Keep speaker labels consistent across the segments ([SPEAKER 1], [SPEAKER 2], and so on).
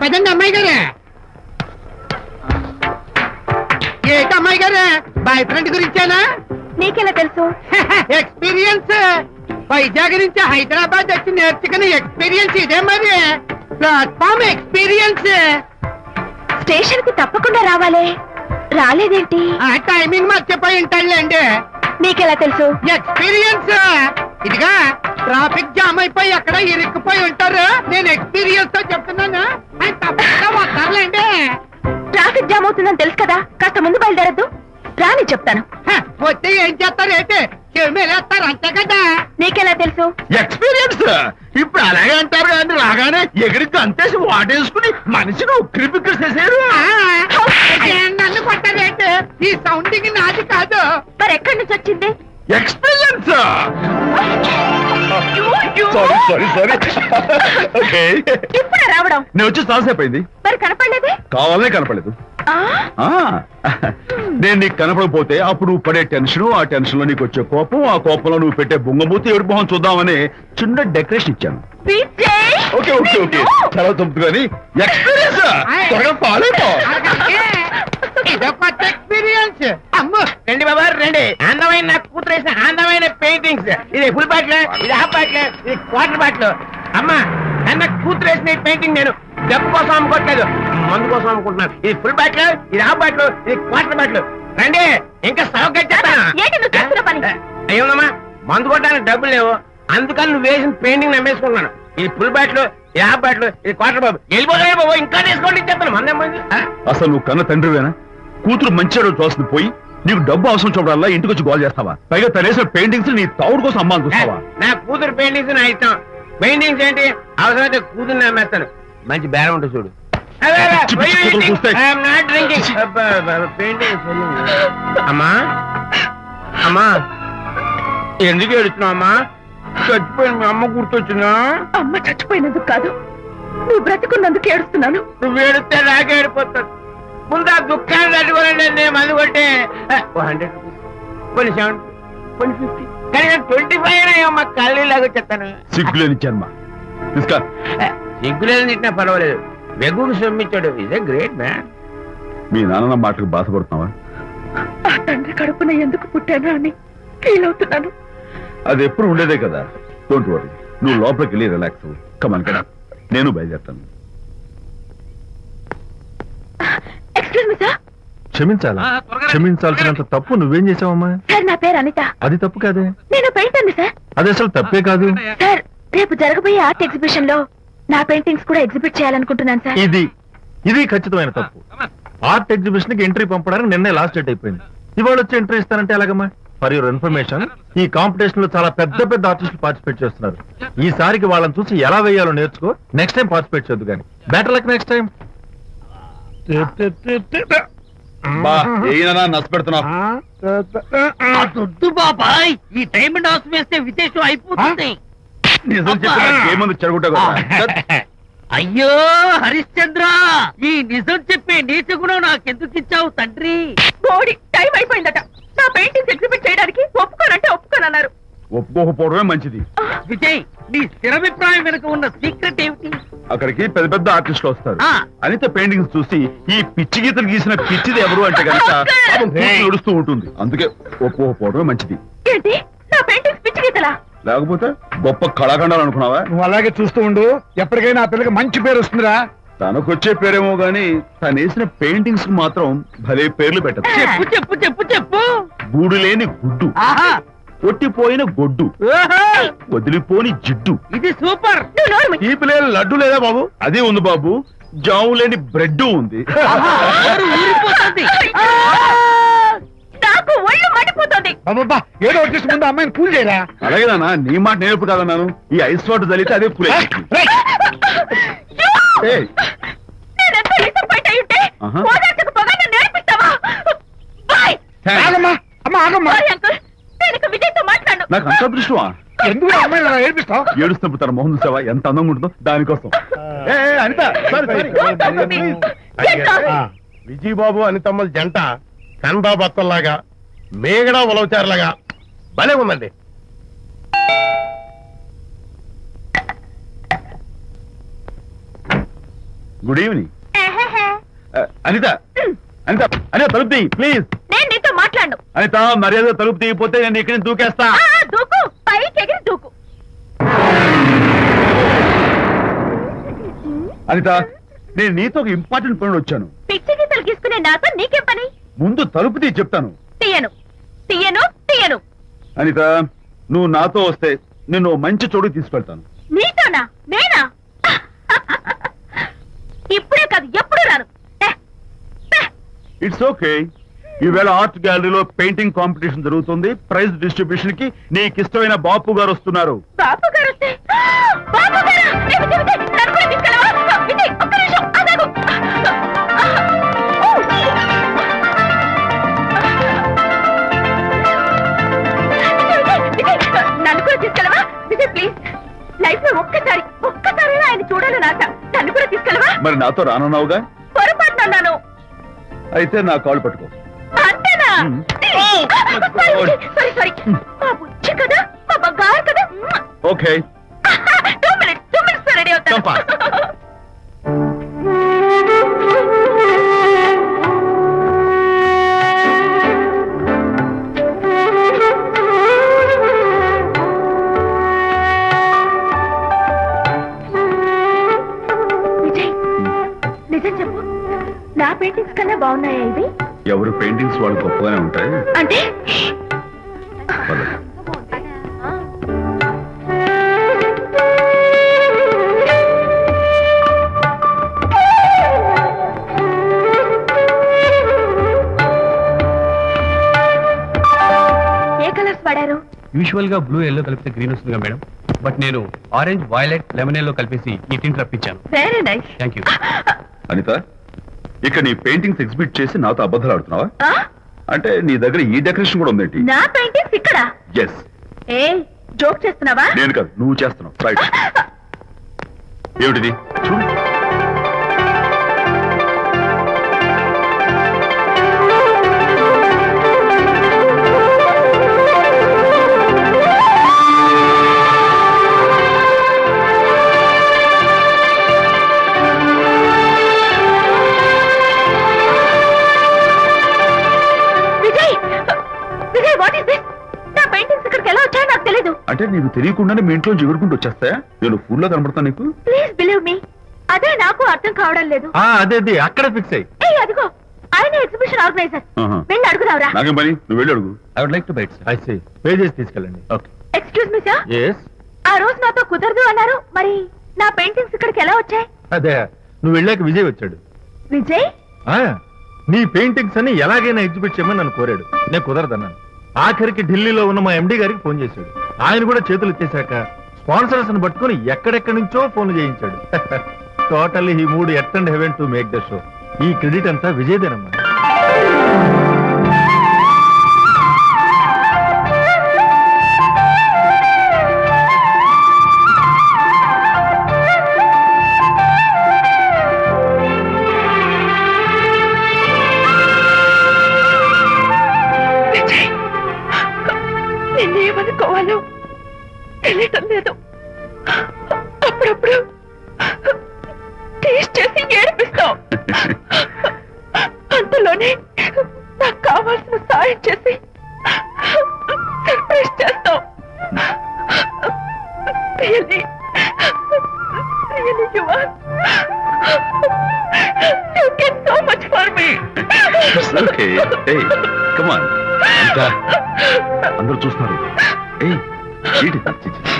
[SPEAKER 1] పదండి అమ్మాయి గారే. ఏంటి అమ్మాయి గారే, బాయ్ ఫ్రెండ్ గురించేనా?
[SPEAKER 2] నీకెలా తెలుసు?
[SPEAKER 1] ఎక్స్పీరియన్స్. వైజాగ్ నుంచి హైదరాబాద్ వచ్చి నేర్చుకునే ఎక్స్పీరియన్స్ ఇదే మరి. Platform experience.
[SPEAKER 2] స్టేషన్ కి తప్పకుండా రావాలే, రాలేదేంటి?
[SPEAKER 1] ఆ టైమింగ్ మర్చిపోయి ఉంటాడులేండి.
[SPEAKER 2] నీకెలా తెలుసు?
[SPEAKER 1] ఎక్స్పీరియన్స్. ఇదిగా ట్రాఫిక్ జామ్ అయిపోయి ఎక్కడ ఇరుక్కుపోయి ఉంటారు. నేను ఎక్స్పీరియన్స్ తో చెప్తున్నాను. ఆయన తప్పకుండా వస్తారులేండి.
[SPEAKER 2] ట్రాఫిక్ జామ్ అవుతుందని తెలుసు కదా, కాస్త ముందు బయలుదేరద్దు. రాని చెప్తాను.
[SPEAKER 1] వస్తే ఏం చేస్తారు ఏంటి, చెమేలేస్తారు అంతే కదా.
[SPEAKER 2] నీకెలా తెలుసు?
[SPEAKER 3] ఎక్స్పీరియన్స్. ఇప్పుడు అలాగే అంటారు కానీ రాగానే ఎగిరికి అంతేసి వాటేసుకుని మనిషిని ఉక్కిరి బిక్కిరి చేశారు.
[SPEAKER 1] నన్ను కొట్టారేంటి, ఈ సౌండింగ్ నాది కాదు.
[SPEAKER 2] మరి ఎక్కడి నుంచి వచ్చింది?
[SPEAKER 3] ఎక్స్పీరియన్స్. Sorry okay.
[SPEAKER 2] ఇప్పుడే రావడం?
[SPEAKER 3] నేను వచ్చి చాలాసేపు అయింది.
[SPEAKER 2] మరి కనపడలేదే?
[SPEAKER 3] కావాలనే కనపడలేదు. నేను నీకు కనపడకపోతే అప్పుడు పడే టెన్షన్, ఆ టెన్షన్ లో నీకు వచ్చే కోపం, ఆ కోపంలో నువ్వు పెట్టే బొంగమూతి ఏడు మొహం చూద్దామని చిన్న డెకరేషన్ ఇచ్చాను. ఓకే ఓకే ఓకే చాలా తప్పు కానీ ఎక్స్పీరియన్స్. త్వరగా ఫాలో అయిపో.
[SPEAKER 1] ఇదో కొత్త ఎక్స్పీరియన్స్. అమ్ము
[SPEAKER 4] రండి బాబా రండి. అందమైన నాకు కూతురు వేసిన అందమైన పెయింటింగ్స్. ఇది ఫుల్ బాటిల్, ఇది హాఫ్ బాటిల్, ఇది క్వార్టర్ బాటిల్. అమ్మా అన్న కూతురు వేసిన పెయింటింగ్ నేను డబ్బు కోసం అమ్ముకోవట్లేదు, మందు కోసం అమ్ముకుంటున్నాను. ఇది ఫుల్ బాటిల్, ఇది హాఫ్ బాటిల్, ఇది క్వార్టర్ బాటిల్. రండి ఇంకా అయ్యోనమ్మా మందు కొట్టడానికి డబ్బులు లేవు, అందుకని నువ్వు వేసిన పెయింటింగ్ నమ్మేసుకుంటున్నాను. ఇది ఫుల్ బాటిల్, ఇది హాఫ్ బాటిల్, ఇది క్వార్టర్ బాబు. వెళ్ళిపోతాయి బాబు, ఇంకా తీసుకోండి చెప్తాను. మంది
[SPEAKER 3] అసలు నువ్వు కన్న తండ్రివేనా? కూతురు మంచి రోజు చూస్తుంది పోయి నీకు డబ్బు అవసరం చూడాలా ఇంటికి వచ్చి గోల్ చేస్తావా? పైగా తనేసిన పెయింటింగ్స్ నీ తౌడు కోసం అమ్మాని చూస్తావా?
[SPEAKER 4] నా కూతురు పెయింటింగ్స్ నా ఇష్టం. పెయింటింగ్స్ ఏంటి అవసరమైతే కూతురు అమ్మేస్తాను. మంచి బేరం ఉంటుంది చూడు. అమ్మా అమ్మా ఎందుకు ఏడుస్తున్నావు అమ్మా? చచ్చిపోయిన మీ అమ్మ గుర్తొచ్చిందా?
[SPEAKER 2] అమ్మ చచ్చిపోయినందుకు కాదు, నువ్వు బ్రతికున్నందుకు ఏడుస్తున్నాను.
[SPEAKER 4] నువ్వు ఏడితే నాకే ఏడిపోతాను. ముందు ఆ దుఃఖాన్ని తట్టుకోనండి. నేను మందు కొట్టే 100 కొన్ని 70 కొన్ని 50 కానీ 25 అయినా కళ్ళు లాగా చెప్తాను.
[SPEAKER 3] సిగ్గులేని జన్మ.
[SPEAKER 4] సిగ్గులేదు తిట్టినా పర్వాలేదు, వెగుకు సొమ్మించాడు. ఇదే గ్రేట్ మ్యాన్.
[SPEAKER 3] మీ నాన్న మాటకు బాధపడుతున్నావా?
[SPEAKER 2] ఆ తండ్రి కడుపున ఎందుకు పుట్టాను అని ఫీల్ అవుతున్నాను.
[SPEAKER 3] అది ఎప్పుడు ఉండేదే కదా. డోంట్ వరీ, నువ్వు లోపలికి వెళ్ళి రిలాక్స్ అవ్వు. కమాన్ కదా, నేను బయలుదేరుతాను.
[SPEAKER 5] క్షమించాలా? క్షమించాల్సినంత తప్పు నువ్వేం చేసావమ్మా?
[SPEAKER 2] సార్ నా పేరు అనిత.
[SPEAKER 5] అది తప్పు కాదే.
[SPEAKER 2] నేను పెయింటర్ సార్.
[SPEAKER 5] అది అసలు తప్పే కాదు
[SPEAKER 2] సార్. రేపు జరగబోయే ఆర్ట్ ఎగ్జిబిషన్ లో నా పెయింటింగ్స్ కూడా ఎగ్జిబిట్ చేయాలనుకుంటున్నాను సార్.
[SPEAKER 5] ఇది ఖచ్చితమైన తప్పు. ఆర్ట్ ఎగ్జిబిషన్ కి ఎంట్రీ పంపడానికి నిన్నే లాస్ట్ డేట్ అయిపోయింది. ఇవాళ వచ్చి ఎంట్రీ ఇస్తానంటే ఎలాగమ్మా? ఫర్ యువర్ ఇన్ఫర్మేషన్, ఈ కాంపిటీషన్ లో చాలా పెద్ద పెద్ద ఆర్టిస్టులు పార్టిసిపేట్ చేస్తున్నారు. ఈసారికి వాళ్ళని చూసి ఎలా వేయాలో నేర్చుకో. నెక్స్ట్ టైం పార్టిసిపేట్ చేయొద్దు కానీ. Better luck next time.
[SPEAKER 1] దొద్దు బాబాయ్, ఈ టైం డాస్ వేస్తే విశేషం అయిపోతుంది.
[SPEAKER 3] నిజం చెప్పి చెడగొట్టా.
[SPEAKER 1] అయ్యో హరిశ్చంద్ర, ఈ నిజం చెప్పే నీచ గుణం నాకెందుకు ఇచ్చావు తండ్రి?
[SPEAKER 2] బోడి టైం అయిపోయిందట. నా పెయింటింగ్స్ ఎగ్జిబిట్ చేయడానికి ఒప్పుకోనంటే ఒప్పుకోనన్నారు.
[SPEAKER 3] ఒప్పుకోకపోవడమే మంచిది.
[SPEAKER 1] విజయ్, నీ స్థిరాభిప్రాయం వెనుక ఉన్న సీక్రెట్ ఏమిటి?
[SPEAKER 3] అక్కడికి పెద్ద పెద్ద ఆర్టిస్టులు వస్తారు. అనిత పెయింటింగ్స్ చూసి ఈ పిచ్చి గీతలు గీసిన పిచ్చిది ఎవరు అంటే కనుక నడుస్తూ ఉంటుంది. అందుకే ఒప్పుకోకపోవడమే మంచిది.
[SPEAKER 2] ఏంటి నా పెయింటింగ్స్ పిచ్చి గీతలా?
[SPEAKER 3] లేకపోతే గొప్ప కళాఖండాలు అనుకున్నావా?
[SPEAKER 6] నువ్వు అలాగే చూస్తూ ఉండు, ఎప్పటికైనా ఆ పిల్లకి మంచి పేరు వస్తుందిరా.
[SPEAKER 3] తనకొచ్చే పేరేమో గాని తను వేసిన పెయింటింగ్స్ కు మాత్రం భలే పేర్లు పెట్టదు.
[SPEAKER 1] చెప్పు చెప్పు చెప్పు చెప్పు.
[SPEAKER 3] గూడు లేని గుడ్డు, కొట్టిపోయిన గొడ్డు, వదిలిపోని జిడ్డు.
[SPEAKER 1] ఇది సూపర్.
[SPEAKER 3] తీపి లేని లడ్డు లేదా బాబు? అదే ఉంది బాబు. జాము లేని బ్రెడ్ ఉంది.
[SPEAKER 2] నాకు ఒళ్ళు మండిపోతుంది.
[SPEAKER 6] బాబా ఏదో వచ్చేసి ముందు అమ్మాయిని పూల్ చేయరా.
[SPEAKER 3] అలాగే నాన్న, నీ మాట నేర్పు కాదన్నాను. ఈ ఐస్ వాటర్ చల్లితే అదే పూలే. నాకు అంత దృష్టమా?
[SPEAKER 6] ఎందుకు అమ్మాయి ఏడిపిస్తావు?
[SPEAKER 3] ఏడుస్తున్నప్పుడు తన మొహం చూసావా ఎంత అందంగా ఉంటుందో? దానికోసం. అనిత,
[SPEAKER 7] విజయబాబు అనితమ్మల జంట కన్బా బత్తల్లాగా మేగడా ఉలవచారులాగా భలే ఉందండి.
[SPEAKER 3] Good evening. అనిత అనిత అనిత తలుపు తీ ప్లీజ్.
[SPEAKER 2] నేను నీతో మాట్లాడు.
[SPEAKER 3] అనిత మర్యాద తలుపు తీయపోతే నేను ఇక్కడి నుంచి దూకేస్తా.
[SPEAKER 2] దూకు, పైకి ఎగిరి దూకు.
[SPEAKER 3] అనిత నేను నీతో ఒక ఇంపార్టెంట్ పనులు వచ్చాను.
[SPEAKER 2] పిచ్చి గీతలు గీసుకునే నాతో నీకేం పని?
[SPEAKER 3] ముందు తలుపు తీ చెప్తాను.
[SPEAKER 2] తీయను తీయను తీయను.
[SPEAKER 3] అనిత నువ్వు నాతో వస్తే నిన్ను మంచి చోటుకి తీసుకెళ్తాను.
[SPEAKER 2] నీతోనా? నేనా? ఇప్పుడే కాదు ఎప్పుడు రాను.
[SPEAKER 3] It's okay. ఈవేళ ఆర్ట్ గ్యాలరీలో పెయింటింగ్ కాంపిటీషన్ జరుగుతుంది. ప్రైజ్ డిస్ట్రిబ్యూషన్ కి నీకు ఇష్టమైన బాపు గారు వస్తున్నారు.
[SPEAKER 2] బాపు గారు వస్తే బాపు గారు నన్ను కూడా తీసుకెళ్ళవా? విజయ్ ఒక్క నిమిషం ఆగు. నన్ను కూడా తీసుకెళ్ళవా? విజయ్ ప్లీజ్, లైఫ్ లో ఒక్కసారి ఆయన చూడాలి నాట. నన్ను కూడా తీసుకెళ్ళవా?
[SPEAKER 3] మరి నాతో రానున్నావుగా?
[SPEAKER 2] పొరపాటున అన్నాను.
[SPEAKER 3] అయితే నా కాళ్ళు పట్టుకో.
[SPEAKER 2] అంతేనా? సారీ మా బుజ్జి కదా, మా బంగారు కదా.
[SPEAKER 3] ఓకే
[SPEAKER 2] 2 minutes రెడీ అవుతాను. విజయ్ నిజం చెప్పు, నా పెయింటింగ్స్ కన్నా బాగున్నాయా ఇవి?
[SPEAKER 3] ఎవరు పెయింటింగ్స్ వాళ్ళు గొప్పగానే ఉంటాయి.
[SPEAKER 2] అంటే ఏ కలర్స్ వాడారు?
[SPEAKER 8] యూజువల్ గా బ్లూ ఎల్లో కలిపితే గ్రీన్ వస్తుందిగా మేడం, బట్ నేను ఆరెంజ్ వైలెట్ లెమన్ ఎల్లో కలిపేసి ఈ టింట్ రప్పించాను.
[SPEAKER 2] Very nice.
[SPEAKER 8] Thank you.
[SPEAKER 3] Anitha ఇక్కడ నీ పెయింటింగ్స్ ఎగ్జిబిట్ చేసి నాతో అబద్ధాలు ఆడుతున్నావా? అంటే నీ దగ్గర ఈ డెకరేషన్ కూడా ఉందేంటి?
[SPEAKER 2] నా పెయింటింగ్స్ ఇక్కడ?
[SPEAKER 3] ఎస్.
[SPEAKER 2] ఏ జోక్ చేస్తున్నావా?
[SPEAKER 3] నేను కాదు, నువ్వు చేస్తున్నావు. రైట్. ఏమిటిది చూడు. అంటే నీకు తెలియకుండానే మీ ఇంట్లో ఎగురుకుంటూ వచ్చేస్తాయా? నేను ఫుల్ లో కనబడతాను నీకు?
[SPEAKER 2] ప్లీజ్ బిలీవ్ మీ, అదే నాకు అర్థం కావడం లేదు.
[SPEAKER 5] అదే అక్కడ ఫిక్స్ అయ్యి.
[SPEAKER 2] అదిగో ఆయన ఎగ్జిబిషన్ ఆర్గనైజర్. వెళ్ళి అడుగుదావరా?
[SPEAKER 3] నాకేం పని, నువ్వు వెళ్ళి అడుగు.
[SPEAKER 8] I would like to bite.
[SPEAKER 5] I see. Pages తీసుకెళ్ళండి. Okay.
[SPEAKER 2] Excuse me sir.
[SPEAKER 5] yes.
[SPEAKER 2] ఆ రోజు నాతో కుదరదు అన్నారు, మరి నా పెయింటింగ్స్ ఇక్కడికి ఎలా వచ్చాయి?
[SPEAKER 5] అదే నువ్వు వెళ్ళాక విజయ్ వచ్చాడు.
[SPEAKER 2] విజయ్?
[SPEAKER 5] నీ పెయింటింగ్స్ అని ఎలాగైనా ఎగ్జిబిట్ చేయమని నన్ను కోరాడు. నేను కుదరదన్నాను. ఆఖరికి ఢిల్లీలో ఉన్న మా ఎండి గారికి ఫోన్ చేశాడు. ఆయన కూడా చేతులు ఇచ్చేశాక స్పాన్సర్స్ ని పట్టుకుని ఎక్కడెక్కడి నుంచో ఫోన్ చేయించాడు. Totally he mood earth and heaven to make the show. ఈ క్రెడిట్ అంతా విజయదేనమ్మా.
[SPEAKER 2] నిన్నేమనుకోవాలో తెలియటం లేదు. అప్పుడప్పుడు టేస్ట్ చేసి ఏడిపిస్తావు. అంతలోనే నాకు కావాల్సిన సాయం చేసి సర్ప్రైజ్ చేస్తావు. Really, you are. You get so much for me.
[SPEAKER 3] It's okay. Hey, come on. అందరూ చూస్తున్నారు. Hey,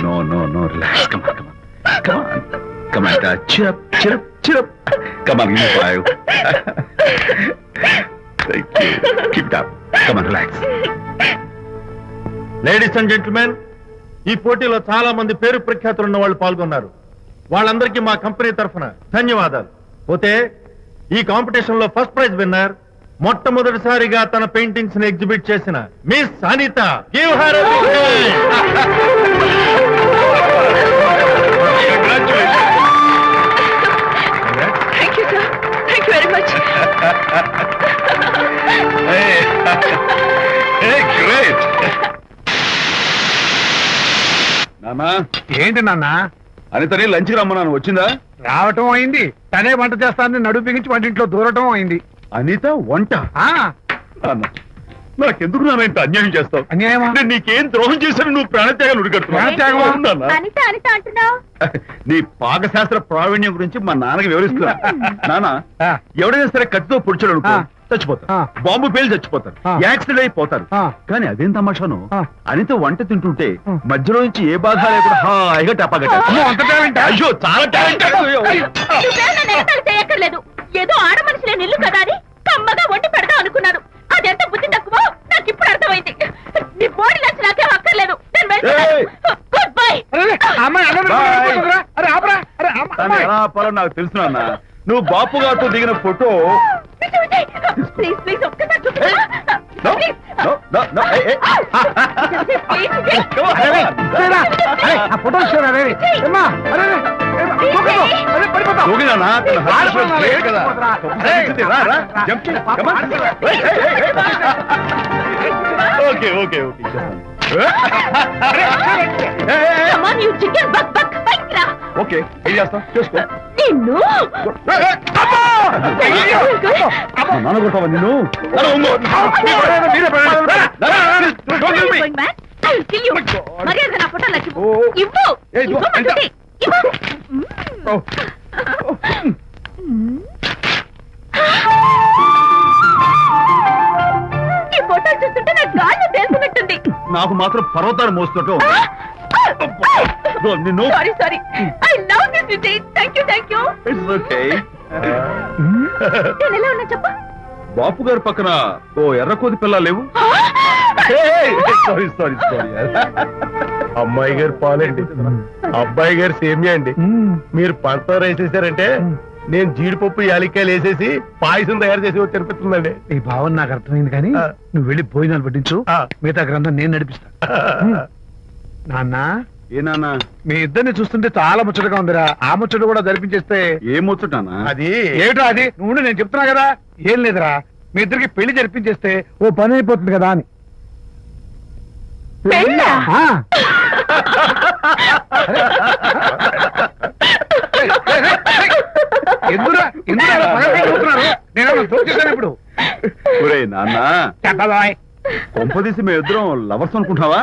[SPEAKER 3] no, relax. Come on, cheer up. Come on, give me 5. Thank you. Keep it up. Come on, relax.
[SPEAKER 5] Ladies and gentlemen, ఈ పోటీలో చాలా మంది పేరు ప్రఖ్యాతులు ఉన్న వాళ్ళు పాల్గొన్నారు. వాళ్ళందరికీ మా కంపెనీ తరఫున ధన్యవాదాలు. పోతే ఈ కాంపిటీషన్ లో ఫస్ట్ ప్రైజ్ విన్నర్, మొట్టమొదటిసారిగా తన పెయింటింగ్స్ ని ఎగ్జిబిట్ చేసిన miss Anitha. Give her a big hand.
[SPEAKER 2] Thank you, sir. Thank you very much.
[SPEAKER 3] Hey, great. నానా,
[SPEAKER 6] ఏంటి నాన్న?
[SPEAKER 3] అనితని లంచ్కి రమ్మన్నాను, వచ్చిందా?
[SPEAKER 6] రావటం అయింది, తనే వంట చేస్తానని నడుపు బిగించి వంటింట్లో దూరటం అయింది.
[SPEAKER 3] అనిత వంట? నాన్న, నాకెందుకు నాన్న ఇంత అన్యాయం చేస్తావు?
[SPEAKER 6] అన్యాయమా?
[SPEAKER 3] నేను నీకేం ద్రోహం చేశాను నువ్వు ప్రాణత్యాగం ఉడికడుతున్నావు?
[SPEAKER 2] అనిత అనిత అంటున్నావు.
[SPEAKER 3] నీ పాకశాస్త్ర ప్రావీణ్యం గురించి మా నాన్నకి వివరిస్తున్నా. నాన్న, ఎవడైనా సరే కత్తితో పొడిచాడు అనుకో చచ్చిపోతారు, బాంబు పేలు చచ్చిపోతారు, యాక్సిడెంట్ అయిపోతారు. కానీ అదేం తమాషాను, అనిత వంట తింటుంటే మధ్యలో నుంచి ఏ బాధ లేకుండా హాయిగా టపాగట్ట. అయ్యో చాలా టాలెంట్.
[SPEAKER 2] చేయక్కర్లేదు, ఏదో ఆడ మనిషిలే నిల్లు కదా అని కమ్మగా వండి పెడతా అనుకున్నాను. అదెంత బుద్ధి తక్కువ నాకు ఇప్పుడు అర్థమైంది. నీ బాడీ లంచ్ నాకేం అక్కర్లేదు, నేను వెళ్తాను. Good bye.
[SPEAKER 3] ఎలా ఆపాలో నాకు తెలుసు నాన్న. నువ్వు బాపు గారితో దిగిన ఫోటో
[SPEAKER 2] ప్లీజ్ ప్లీజ్ ఒక్కసారి చూపించు.
[SPEAKER 3] ఓకే ఓకే ఓకే ఓకే ఏం చేస్తాం చేసుకో.
[SPEAKER 2] నిన్ను
[SPEAKER 3] నాన్న కొట్టావా నిన్ను?
[SPEAKER 2] మర్యాద నా ఫోటో నాకు ఇవ్వు. ఈ ఫోటో చూస్తుంటే నాకు గాల్లో తెలుసున్నట్టుంది.
[SPEAKER 3] నాకు మాత్రం పర్వతాలు మోస్తుంటో నిన్ను.
[SPEAKER 2] Sorry sorry, I love this Vijay. Thank you.
[SPEAKER 3] It's okay.
[SPEAKER 2] నేను ఎలా ఉన్నా చెప్పు.
[SPEAKER 3] బాపు గారి పక్కన ఓ ఎర్ర కోతి పిల్ల లేవు? Sorry sorry sorry.
[SPEAKER 7] అమ్మాయి గారు పాలండి, అబ్బాయి గారు సేమియా అండి. మీరు పంచదార వేసేసారంటే నేను జీడిపప్పు యాలిక్కాయలు వేసేసి పాయసం తయారు చేసి తినిపిస్తుందండి.
[SPEAKER 6] ఈ భావన నాకు అర్థమైంది, కానీ నువ్వు వెళ్ళి భోజనాలు పట్టించు, మిగతా గ్రంథం నేను నడిపిస్తా. నాన్న,
[SPEAKER 3] ఏ నాన్న?
[SPEAKER 6] మీ ఇద్దరిని చూస్తుంటే చాలా ముచ్చటగా ఉందిరా. ఆ ముచ్చట కూడా జరిపించేస్తే.
[SPEAKER 3] ఏ ముచ్చటానా?
[SPEAKER 6] అది ఏమిటో అది నువ్వు నేను చెప్తున్నా కదా. ఏం లేదురా, మీ ఇద్దరికి పెళ్లి జరిపించేస్తే ఓ పని అయిపోతుంది కదా అని. ఎందురా నేను చూసేసాను ఇప్పుడు.
[SPEAKER 3] ఒరే నాన్న,
[SPEAKER 6] చెప్పబాయ్,
[SPEAKER 3] కొంపదీసి మేము ఇద్దరం లవర్స్ అనుకుంటున్నావా?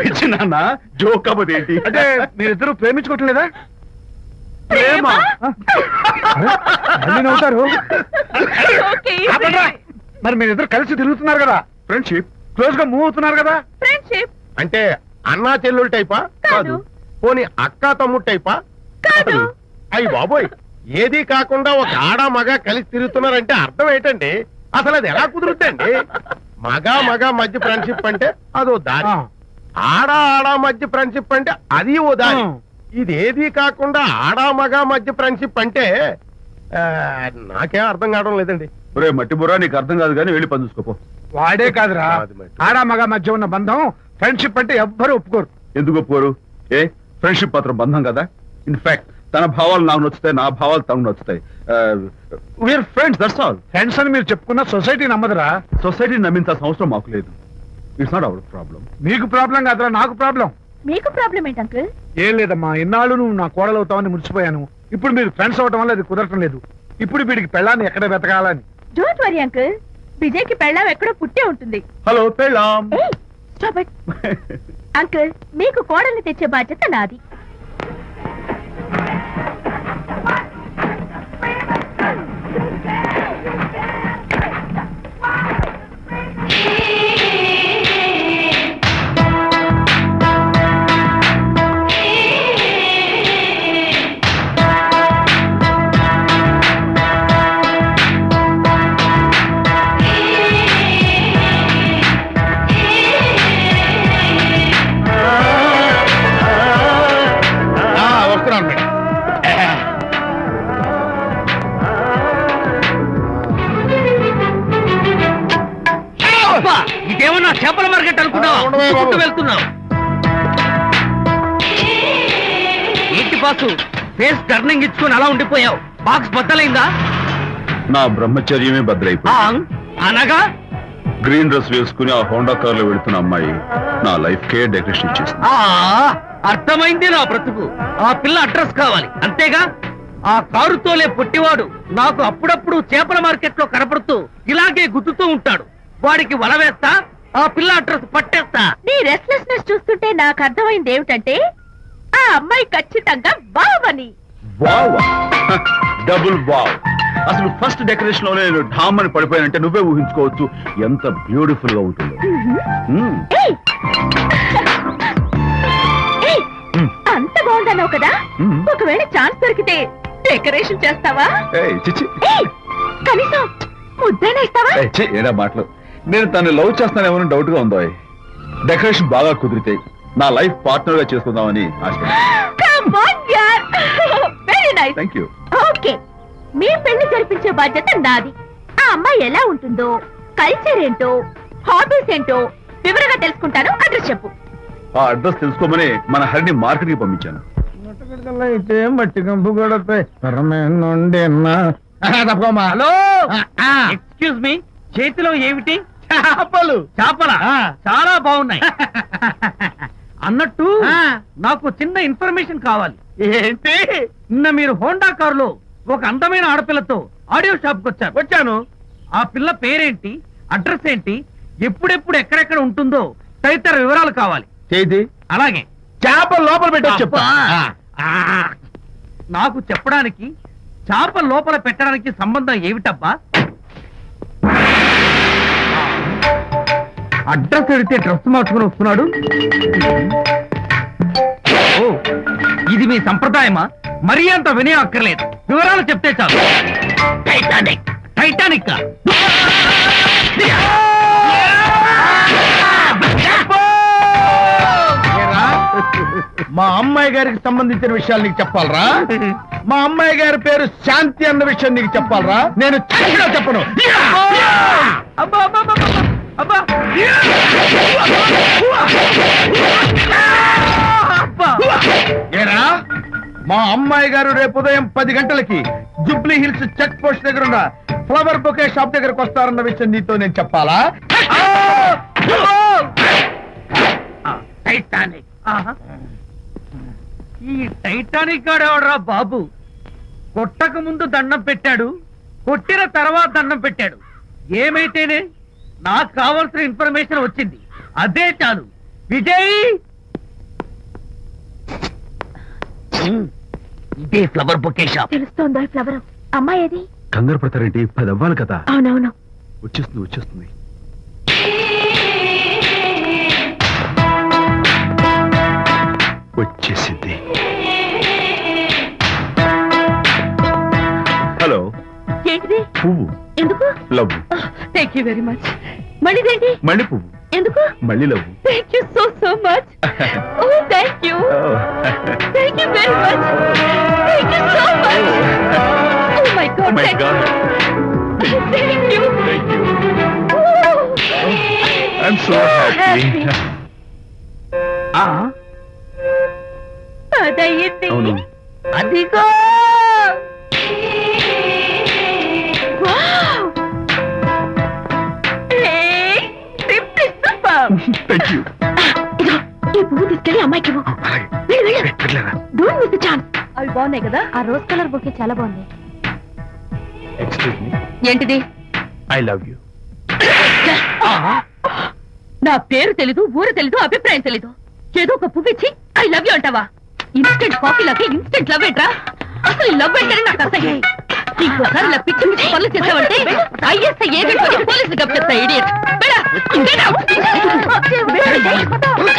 [SPEAKER 3] పిచ్చి నాన్న, జోక్ కాబట్టి ఏంటి?
[SPEAKER 6] అంటే మీరిద్దరు ప్రేమించుకోవట్లేదా?
[SPEAKER 3] ప్రేమ
[SPEAKER 6] మళ్ళీ నవ్వుతారు. మరి మీరిద్దరు కలిసి తిరుగుతున్నారు కదా,
[SPEAKER 3] ఫ్రెండ్షిప్,
[SPEAKER 6] క్లోజ్ గా మూవ్ అవుతున్నారు కదా.
[SPEAKER 2] ఫ్రెండ్షిప్
[SPEAKER 7] అంటే అన్నా చెల్లెలు టైపా?
[SPEAKER 2] కాదు.
[SPEAKER 7] పోనీ అక్కా తమ్ముడు టైపా?
[SPEAKER 2] కాదు.
[SPEAKER 7] అయ్యి బాబోయ్, ఏది కాకుండా ఒక ఆడ మగ కలిసి తిరుగుతున్నారంటే అర్థం ఏంటండి? అసలు అది ఎలా కుదురుద్దండి? మగ మధ్య ఫ్రెండ్షిప్ అంటే అదో దారి, ఆడ మధ్య ఫ్రెండ్షిప్ అంటే అది ఓ దారి. ఇదేది కాకుండా ఆడ మగ మధ్య ఫ్రెండ్షిప్ అంటే నాకేం అర్థం కావడం లేదండి.
[SPEAKER 3] ఒరే మట్టి బుర్రా, నీకు అర్థం కాదు కానీ వెళ్ళి పని చూసుకోపో.
[SPEAKER 6] వాడే కాదురా, ఆడ మగ మధ్య ఉన్న బంధం ఫ్రెండ్షిప్ అంటే ఎవ్వరు ఒప్పుకోరు.
[SPEAKER 3] ఎందుకు ఒప్పుకోరు? ఏ ఫ్రెండ్షిప్ మాత్రం బంధం కదా. ఇన్ఫాక్ట్ తన భావాలు నాకు నచ్చుతాయి, నా భావాలు తనకు నచ్చుతాయి. We are friends, that's all.
[SPEAKER 6] Friends అని మీరు చెప్పుకున్న సొసైటీ నమ్మదురా.
[SPEAKER 3] సొసైటీ నమ్మించాల్సిన అవసరం మాకు లేదు. It's not our problem.
[SPEAKER 6] నీకు ప్రాబ్లం కాదురా, నాకు ప్రాబ్లం.
[SPEAKER 2] మీకు ప్రాబ్లం ఏంటి అంకుల్?
[SPEAKER 6] ఏం లేదమ్మా, ఇన్నాళ్ళు నువ్వు నా కోడలు అవుతావని మురిసిపోయాను. ఇప్పుడు మీరు ఫ్రెండ్స్ అవటం వల్ల అది కుదరటం లేదు. ఇప్పుడు వీడికి పెళ్ళాన్ని ఎక్కడ వెతకాలని.
[SPEAKER 2] డోంట్ వరీ అంకుల్, విజయ్ కి పెళ్ళాం ఎక్కడో పుట్టే ఉంటుంది.
[SPEAKER 3] హలో పెళ్ళాం.
[SPEAKER 2] స్టాప్ ఇట్ అంకుల్, మీకు కోడల్ని తెచ్చే బాధ్యత నాది.
[SPEAKER 7] వస్తున్నాను మేడం.
[SPEAKER 4] ఇదేమన్నా చేపల మార్కెట్ అనుకున్నావు? వెళ్తున్నావు ఏంటి బాసు? ఫేస్ టర్నింగ్ ఇచ్చుకుని అలా ఉండిపోయావు. బాక్స్ బద్దలైందా?
[SPEAKER 3] నా బ్రహ్మచర్యమే బద్దలైపోయింది.
[SPEAKER 4] అనగా
[SPEAKER 3] గ్రీన్ డ్రెస్ వేసుకుని ఆ హోండా కార్ లో వెళ్తున్న అమ్మాయి నా లైఫ్ కే డెకరేషన్ ఇచ్చేసింది.
[SPEAKER 1] అర్థమైంది నా బ్రతుకు. ఆ పిల్ల అడ్రస్ కావాలి అంతేగా. ఆ కారుతోలే పొట్టివాడు నాకు అప్పుడప్పుడు చేపల మార్కెట్ లో కనపడుతూ ఇలాగే గుద్దుతూ ఉంటాడు. వాడికి వల వేస్తా, ఆ పిల్ల అడ్రస్ పట్టేస్తా.
[SPEAKER 2] నీ రెస్ట్లెస్నెస్ చూస్తుంటే నాకు అర్థమైంది ఏమిటంటే ఆ అమ్మాయి ఖచ్చితంగా బావని.
[SPEAKER 3] Wow, double wow. అసలు ఫస్ట్ డెకరేషన్ లోనే నేను ఢామ్ అని పడిపోయానంటే నువ్వే ఊహించుకోవచ్చు ఎంత బ్యూటిఫుల్ గా ఉంటుందో. మ్మ్.
[SPEAKER 2] ఏయ్! ఏయ్! అంత బాగుందన్నావు కదా,
[SPEAKER 3] మ్మ్.
[SPEAKER 2] ఒకవేళ ఛాన్స్ దొరికితే డెకరేషన్ చేస్తావా?
[SPEAKER 3] ఏయ్, చిచ్చి.
[SPEAKER 2] ఏయ్! కనీసం ముద్దైనా ఇస్తావా?
[SPEAKER 3] ఏయ్, ఛీ, ఏడా మాటలు. నేను తను లవ్ చేస్తానేమో డౌట్ గా ఉందో. డెకరేషన్ బాగా కుదిరితే నా లైఫ్ పార్ట్నర్ గా చేసుకుందామని ఆశ.
[SPEAKER 2] Come on, yaar. Very nice.
[SPEAKER 3] Thank you.
[SPEAKER 2] Okay, మీ పెళ్లి జరిపించే బాధ్యత నాది. ఆ అమ్మాయి ఎలా ఉంటుందో, కల్చర్ ఏంటో, హాబీస్ ఏంటో వివరంగా తెలుసుకుంటాను. అడ్రస్ చెప్పు.
[SPEAKER 3] ఆ అడ్రస్ తెలుసుకోమని మన హరిని మార్కెట్ కి పంపించాను.
[SPEAKER 6] అయితే మట్టి కంపు గడపై
[SPEAKER 1] హలో, ఎక్స్క్యూజ్ మీ, చేతిలో ఏమిటి?
[SPEAKER 6] చేపలు.
[SPEAKER 1] చేపల చాలా బాగున్నాయి. అన్నట్టు నాకు చిన్న ఇన్ఫర్మేషన్ కావాలి.
[SPEAKER 6] ఏంటి?
[SPEAKER 1] నిన్న మీరు హోండా కారులో ఒక అందమైన ఆడపిల్లతో ఆడియో షాప్ కు వచ్చాను. ఆ పిల్ల పేరేంటి, అడ్రస్ ఏంటి, ఎప్పుడెప్పుడు ఎక్కడెక్కడ ఉంటుందో తదితర వివరాలు కావాలి.
[SPEAKER 6] చేతి
[SPEAKER 1] అలాగే
[SPEAKER 6] చేపలు లోపల పెట్టొచ్చు చెప్పు.
[SPEAKER 1] అబ్బా. నాకు చెప్పడానికి చేప లోపల పెట్టడానికి సంబంధం ఏమిటబ్బా? అడ్రస్ అడిగితే డ్రెస్ మార్చుకుని వస్తున్నాడు. ఓ, ఇది మీ సంప్రదాయమా? మరీ అంత వినయం అక్కర్లేదు, వివరాలు చెప్తే చాలు. టైటానిక్. టైటానిక్
[SPEAKER 6] మా అమ్మాయి గారికి సంబంధించిన విషయాలు నీకు చెప్పాలరా? మా అమ్మాయి గారి పేరు శాంతి అన్న విషయం నీకు చెప్పాలరా? నేను చచ్చినా చెప్పను.
[SPEAKER 1] అబ్బా అబ్బా అబ్బా అబ్బా. అబ్బా.
[SPEAKER 6] ఏరా, మా అమ్మాయి గారు రేపు ఉదయం 10 గంటలకి జూబ్లీ హిల్స్ చెక్ పోస్ట్ దగ్గర ఉన్న ఫ్లవర్ బొకే షాప్ దగ్గరకు వస్తారన్న విషయం నీతో నేను చెప్పాలా?
[SPEAKER 1] టైటానిక్. ఈ టైటానిక్ గాడెవడరా బాబు? కొట్టక ముందు దండం పెట్టాడు, కొట్టిన తర్వాత దండం పెట్టాడు. ఏమైతేనే నాకు కావాల్సిన ఇన్ఫర్మేషన్ వచ్చింది, అదే చాలు. విజయ్, ఇదే ఫ్లవర్ బొకే షాప్.
[SPEAKER 2] తెలుస్తోందా ఫ్లవర్? అమ్మాయి ఏది?
[SPEAKER 3] కంగారు పడతారేంటి? 10 అవ్వాలి కదా.
[SPEAKER 2] అవునవును.
[SPEAKER 3] వచ్చేస్తుంది వచ్చేస్తుంది. వచ్చేసింది. హలో.
[SPEAKER 2] ఏంటిది?
[SPEAKER 3] పువ్వు.
[SPEAKER 2] ఎందుకు?
[SPEAKER 3] Love.
[SPEAKER 2] Thank you very much. మళ్ళీదేంటి?
[SPEAKER 3] మళ్ళీ పువ్వు.
[SPEAKER 2] ఎందుకు?
[SPEAKER 3] మళ్ళీ లవ్.
[SPEAKER 2] Thank you so much. Oh thank you. Thank you very much. Thank you so much. Oh my God.
[SPEAKER 3] My God.
[SPEAKER 2] Thank you.
[SPEAKER 3] Thank you. I'm so happy.
[SPEAKER 2] అదయ్యింది.
[SPEAKER 3] అవును.
[SPEAKER 2] అదిగో. Wow. Hey, simply super.
[SPEAKER 3] Thank you.
[SPEAKER 2] ఇదిగో, ఈ పువ్వు తీసుకెళ్ళి అమ్మాయికి ఇవ్వు. వెళ్ళు, వెళ్ళు. Don't miss the chance. అవి బాగున్నాయి కదా? ఆ రోజ్ కలర్ బొకే చాలా బాగుంది.
[SPEAKER 3] Excuse me.
[SPEAKER 2] ఏంటిది?
[SPEAKER 3] I love you.
[SPEAKER 2] నా పేరు తెలీదు, ఊరు తెలీదు, అభిప్రాయం తెలీదు. ఏదో ఒక పువ్వు ఇచ్చి ఐ లవ్ యూ అంటావా? ఇన్స్టెంట్ కాఫీలకి ఇన్స్టెంట్ లవ్ ఏంట్రా? అసలు లవ్ ఏంటని నాకు అసహ్యం. ఇంకోసారి ఇలా పిచ్చి పిచ్చి పనులు చేసావంటే ఐఎస్ఐ ఏజెంట్ పోలీసులు కప్పిస్తా. ఇడియట్.